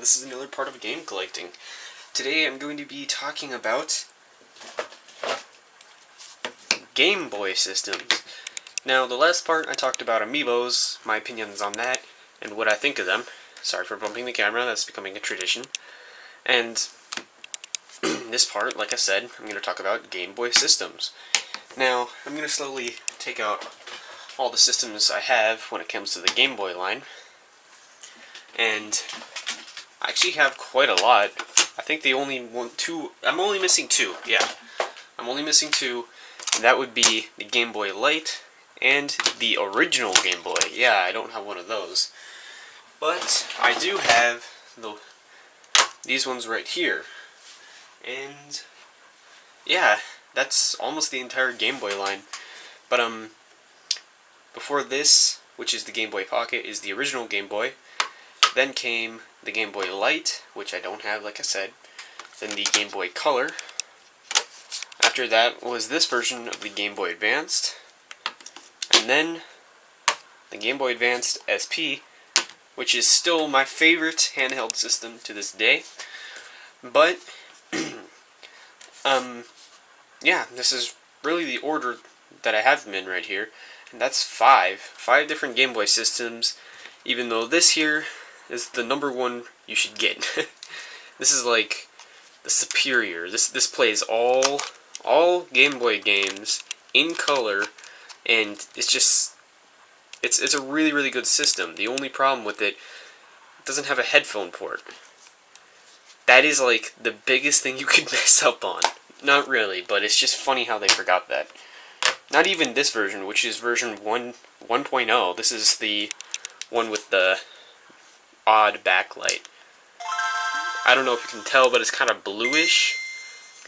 this is another part of game collecting. Today I'm going to be talking about Game Boy systems. Now, the last part I talked about amiibos, my opinions on that, and what I think of them. Sorry for bumping the camera, that's becoming a tradition. And this part, like I said, I'm going to talk about Game Boy systems. Now, I'm going to slowly take out all the systems I have when it comes to the Game Boy line. And I actually have quite a lot. I think they only want two. I'm only missing two. Yeah, I'm only missing two, and that would be the Game Boy Light and the original Game Boy. Yeah, I don't have one of those, but I do have these ones right here, and yeah, that's almost the entire Game Boy line. But before this, which is the Game Boy Pocket, is the original Game Boy. Then came the Game Boy Light, which I don't have, like I said. Then the Game Boy Color. After that was this version of the Game Boy Advanced. And then the Game Boy Advanced SP, which is still my favorite handheld system to this day. But, yeah, this is really the order that I have them in right here. And that's five different Game Boy systems, even though this here is the number one you should get. This is like the superior. This plays all Game Boy games in color, and it's a really good system. The only problem with it doesn't have a headphone port. That is like the biggest thing you could mess up on. Not really, but it's just funny how they forgot that. Not even this version, which is version 1.0. This is the one with the odd backlight. I don't know if you can tell, but it's kind of bluish.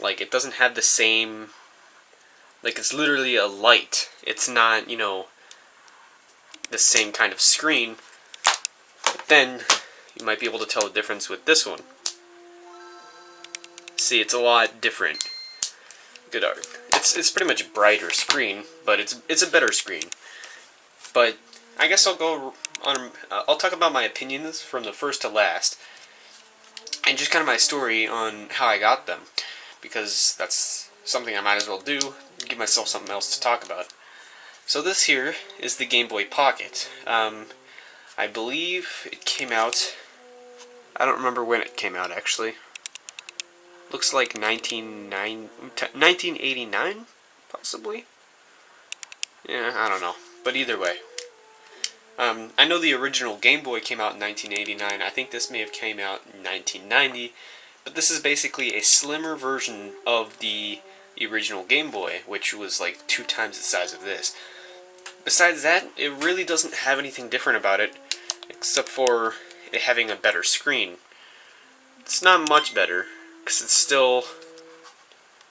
Like, it doesn't have the same... Like, it's literally a light. It's not, you know, the same kind of screen. But then, you might be able to tell the difference with this one. See, it's a lot different. Good art. It's pretty much a brighter screen, but it's a better screen. But I guess I'll go on. I'll talk about my opinions from the first to last, and just kind of my story on how I got them, because that's something I might as well do. Give myself something else to talk about. So this here is the Game Boy Pocket. I believe it came out. I don't remember when it came out actually. Looks like 1989, possibly? Yeah, I don't know. But either way. I know the original Game Boy came out in 1989. I think this may have came out in 1990. But this is basically a slimmer version of the original Game Boy, which was like 2 times the size of this. Besides that, it really doesn't have anything different about it, except for it having a better screen. It's not much better, because it's still,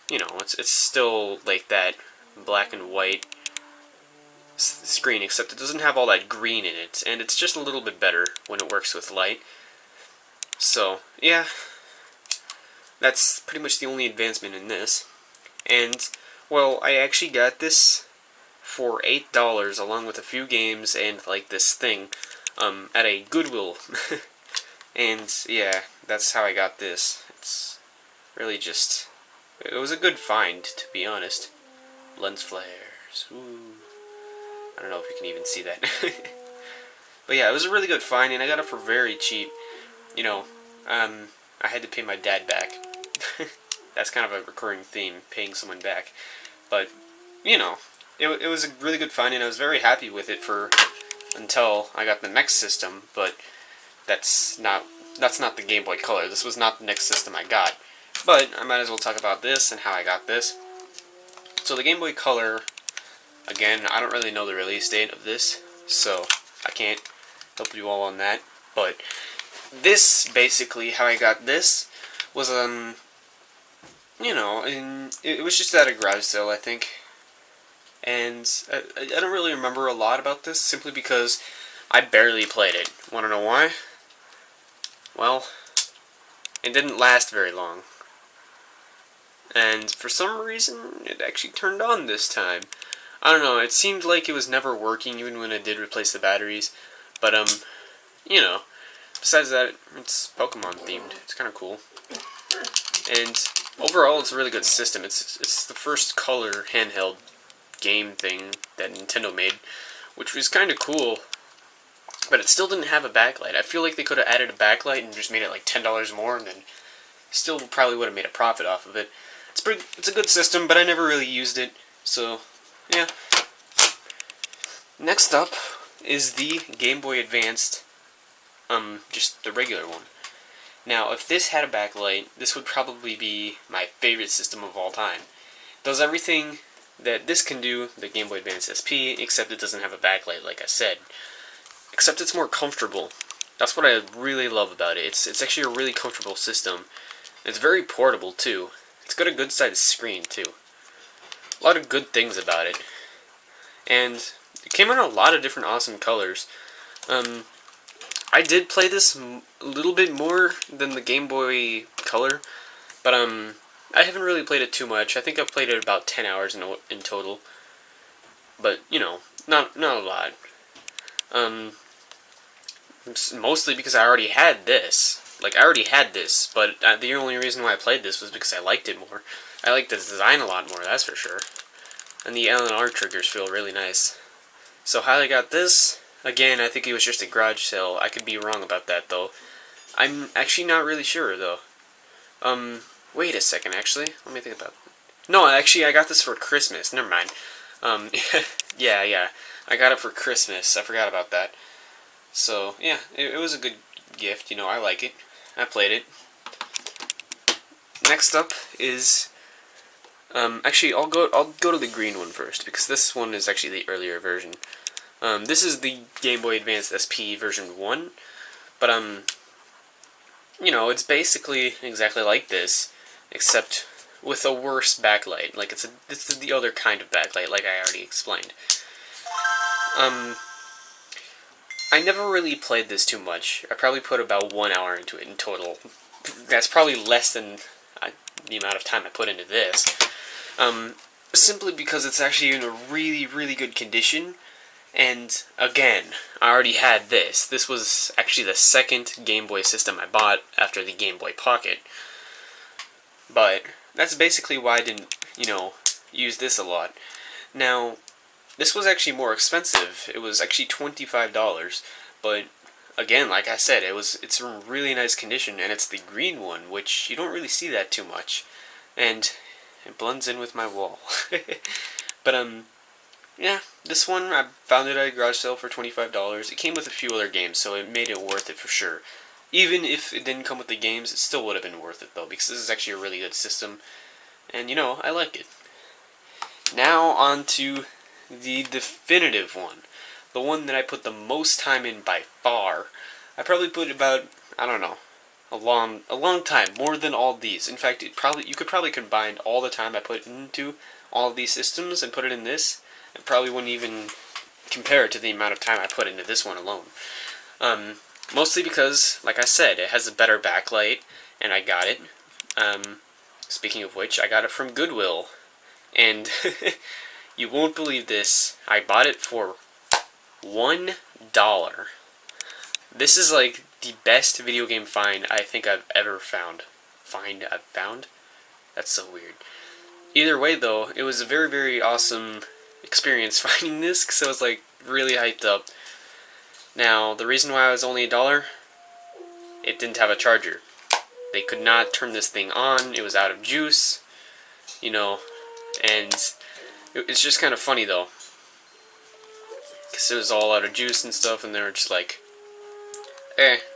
you know, it's still like that black and white screen, except it doesn't have all that green in it, and it's just a little bit better when it works with light. So, yeah, that's pretty much the only advancement in this. And, well, I actually got this for $8, along with a few games and, like, this thing, at a Goodwill. And, yeah, that's how I got this. It's really just... It was a good find, to be honest. Lens flares. Ooh. I don't know if you can even see that. But yeah, it was a really good find, and I got it for very cheap. You know, I had to pay my dad back. That's kind of a recurring theme, paying someone back. But, you know, it was a really good find, and I was very happy with it until I got the next system. But that's not the Game Boy Color. This was not the next system I got. But I might as well talk about this and how I got this. So the Game Boy Color, again, I don't really know the release date of this, so I can't help you all on that. But this, basically, how I got this was, you know, it was just at a garage sale, I think. And I don't really remember a lot about this, simply because I barely played it. Want to know why? Well, it didn't last very long. And for some reason, it actually turned on this time. I don't know, it seemed like it was never working even when I did replace the batteries. But, you know, besides that, it's Pokemon themed. It's kind of cool. And overall, it's a really good system. It's the first color handheld game thing that Nintendo made, which was kind of cool. But it still didn't have a backlight. I feel like they could have added a backlight and just made it like $10 more, and then still probably would have made a profit off of it. It's a good system, but I never really used it. So, yeah. Next up is the Game Boy Advanced, just the regular one. Now, if this had a backlight, this would probably be my favorite system of all time. It does everything that this can do, the Game Boy Advance SP, except it doesn't have a backlight, like I said. Except it's more comfortable. That's what I really love about it. It's actually a really comfortable system. It's very portable, too. It's got a good-sized screen, too. A lot of good things about it. And it came in a lot of different awesome colors. I did play this a little bit more than the Game Boy Color, but I haven't really played it too much. I think I've played it about 10 hours in total. But, you know, not a lot. Mostly because I already had this. Like, I already had this, but the only reason why I played this was because I liked it more. I liked the design a lot more, that's for sure. And the L&R triggers feel really nice. So how I got this? Again, I think it was just a garage sale. I could be wrong about that, though. I'm actually not really sure, though. Wait a second, actually. Let me think about it. No, actually, I got this for Christmas. Never mind. Yeah. I got it for Christmas. I forgot about that. So, yeah, it was a good gift. You know, I like it. I played it. Next up is... actually, I'll go to the green one first, because this one is actually the earlier version. This is the Game Boy Advance SP version 1, but, you know, it's basically exactly like this, except with a worse backlight. Like, it's the other kind of backlight, like I already explained. I never really played this too much. I probably put about 1 hour into it in total. That's probably less than the amount of time I put into this. Simply because it's actually in a really, really good condition. And, again, I already had this. This was actually the second Game Boy system I bought after the Game Boy Pocket. But that's basically why I didn't, you know, use this a lot. Now, this was actually more expensive. It was actually $25, but again, like I said, it's in really nice condition, and it's the green one, which you don't really see that too much, and it blends in with my wall. But yeah, this one I found it at a garage sale for $25. It came with a few other games, so it made it worth it for sure. Even if it didn't come with the games, it still would have been worth it though, because this is actually a really good system, and you know, I like it. Now on to the definitive one. The one that I put the most time in by far. I probably put about, I don't know, a long time, more than all these. In fact, you could probably combine all the time I put into all of these systems and put it in this. It probably wouldn't even compare it to the amount of time I put into this one alone. Mostly because, like I said, it has a better backlight, and I got it. Speaking of which, I got it from Goodwill. And you won't believe this. I bought it for $1. This is like the best video game find I think I've ever found. I've found? That's so weird. Either way, though, it was a very, very awesome experience finding this, because I was like really hyped up. Now, the reason why it was only $1, it didn't have a charger. They could not turn this thing on. It was out of juice, you know, and it's just kind of funny though, because it was all out of juice and stuff, and they were just like,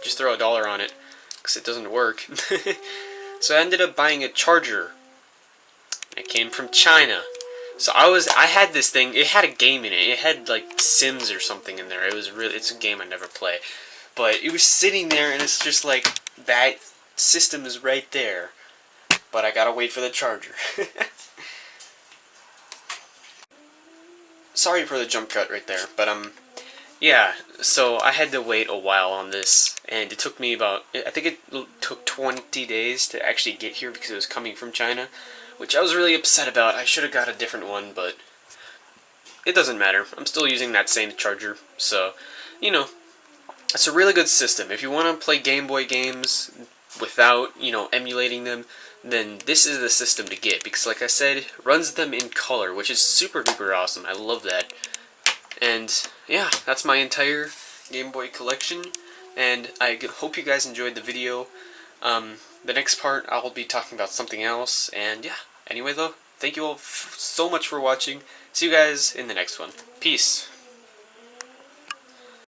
just throw $1 on it, because it doesn't work. So I ended up buying a charger. It came from China. So I had this thing, it had a game in it. It had like Sims or something in there. It's a game I never play. But it was sitting there, and it's just like, that system is right there. But I gotta wait for the charger. Sorry for the jump cut right there, but yeah, so I had to wait a while on this, and it took me about, I think it took 20 days to actually get here because it was coming from China, which I was really upset about. I should have got a different one, but it doesn't matter. I'm still using that same charger, so, you know, it's a really good system. If you want to play Game Boy games without, emulating them, then this is the system to get, because like I said, it runs them in color, which is super duper awesome. I love that. And yeah, that's my entire Game Boy collection, and I hope you guys enjoyed the video. The next part I will be talking about something else, and yeah, anyway though, thank you all so much for watching. See you guys in the next one. Peace.